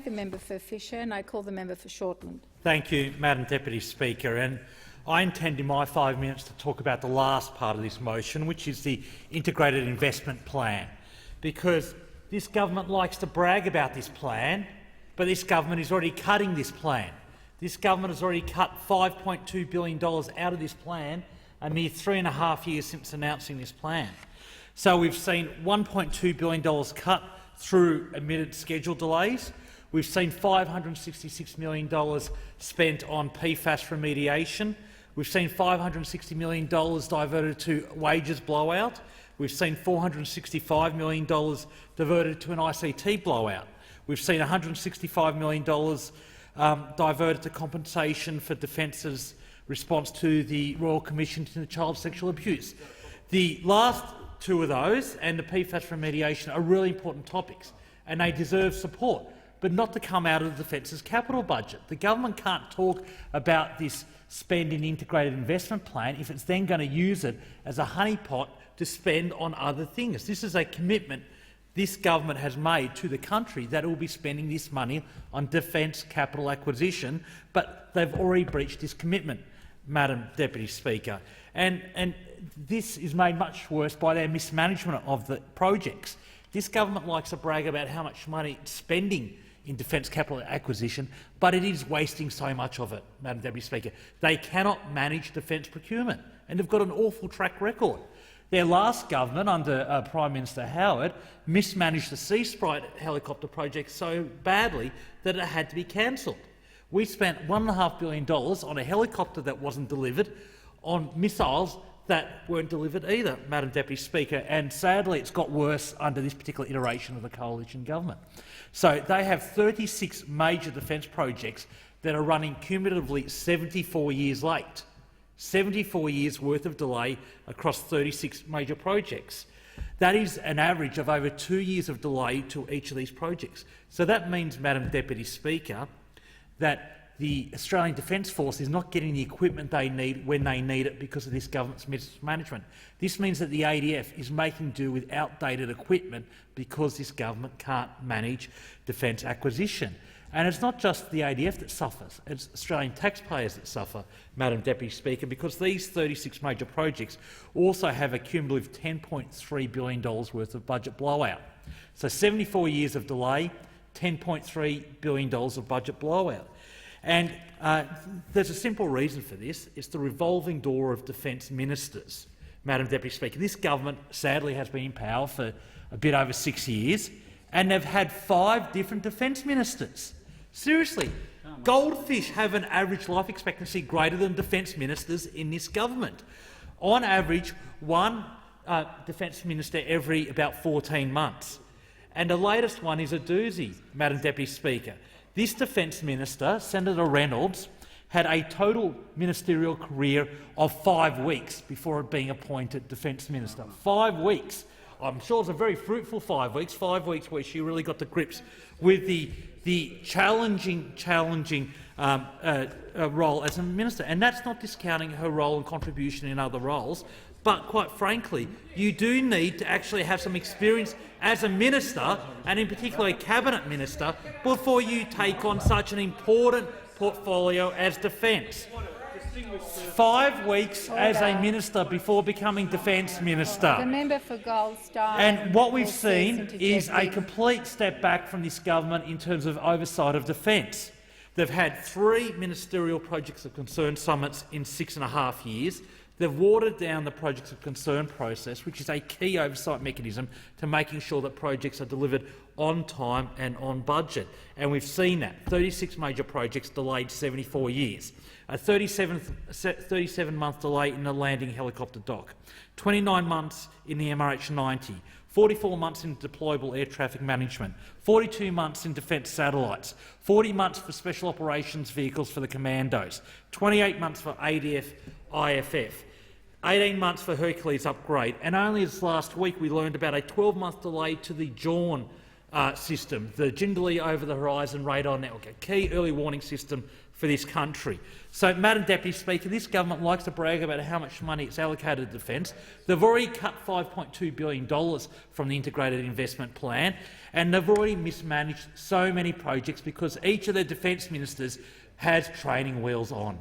The member for Fisher, and I call the member for Shortland. Thank you, Madam Deputy Speaker. And I intend in my 5 minutes to talk about the last part of this motion, which is the integrated investment plan, because this government likes to brag about this plan, but this government is already cutting this plan. This government has already cut $5.2 billion out of this plan a mere 3.5 years since announcing this plan. So we've seen $1.2 billion cut through admitted schedule delays. We've seen $566 million spent on PFAS remediation. We've seen $560 million diverted to wages blowout. We've seen $465 million diverted to an ICT blowout. We've seen $165 million diverted to compensation for Defence's response to the Royal Commission into child sexual abuse. The last two of those and the PFAS remediation are really important topics, and they deserve support, but not to come out of the Defence's capital budget. The government can't talk about this spend in integrated investment plan if it's then going to use it as a honeypot to spend on other things. This is a commitment this government has made to the country that it will be spending this money on defence capital acquisition, but they've already breached this commitment, Madam Deputy Speaker. And this is made much worse by their mismanagement of the projects. This government likes to brag about how much money it's spending in defence capital acquisition, but it is wasting so much of it, Madam Deputy Speaker. They cannot manage defence procurement, and they've got an awful track record. Their last government, under Prime Minister Howard, mismanaged the Sea Sprite helicopter project so badly that it had to be cancelled. We spent $1.5 billion on a helicopter that wasn't delivered, on missiles that weren't delivered either, Madam Deputy Speaker, and sadly it's got worse under this particular iteration of the coalition government. So they have 36 major defence projects that are running cumulatively 74 years late. 74 years' worth of delay across 36 major projects. That is an average of over 2 years of delay to each of these projects. So that means, Madam Deputy Speaker, that the Australian Defence Force is not getting the equipment they need when they need it because of this government's mismanagement. This means that the ADF is making do with outdated equipment because this government can't manage defence acquisition. And it's not just the ADF that suffers, it's Australian taxpayers that suffer, Madam Deputy Speaker, because these 36 major projects also have a cumulative $10.3 billion worth of budget blowout. So 74 years of delay, $10.3 billion of budget blowout. And there's a simple reason for this. It's the revolving door of defence ministers, Madam Deputy Speaker. This government sadly has been in power for a bit over 6 years, and they've had 5 different defence ministers. Seriously, goldfish have an average life expectancy greater than defence ministers in this government. On average, one defence minister every about 14 months. And the latest one is a doozy, Madam Deputy Speaker. This defence minister, Senator Reynolds, had a total ministerial career of 5 weeks before being appointed defence minister. 5 weeks. I'm sure it was a very fruitful 5 weeks, 5 weeks where she really got to grips with the challenging role as a minister. And that's not discounting her role and contribution in other roles, but quite frankly, you do need to actually have some experience as a minister, and in particular a cabinet minister, before you take on such an important portfolio as defence. 5 weeks as a minister before becoming defence minister. The member for Goldstein. And what we've seen is a complete step back from this government in terms of oversight of defence. They've had 3 ministerial projects of concern summits in 6.5 years. They've watered down the projects of concern process, which is a key oversight mechanism to making sure that projects are delivered on time and on budget. And we've seen that. 36 major projects delayed 74 years. A 37-month delay in the landing helicopter dock, 29 months in the MRH-90, 44 months in deployable air traffic management, 42 months in defence satellites, 40 months for special operations vehicles for the commandos, 28 months for ADF IFF, 18 months for Hercules upgrade, and only this last week we learned about a 12-month delay to the Dawn system, the Jindalee Over-the-Horizon Radar Network, a key early warning system for this country. So, Madam Deputy Speaker, this government likes to brag about how much money it's allocated to defence. They've already cut $5.2 billion from the Integrated Investment Plan, and they've already mismanaged so many projects because each of the defence ministers has training wheels on.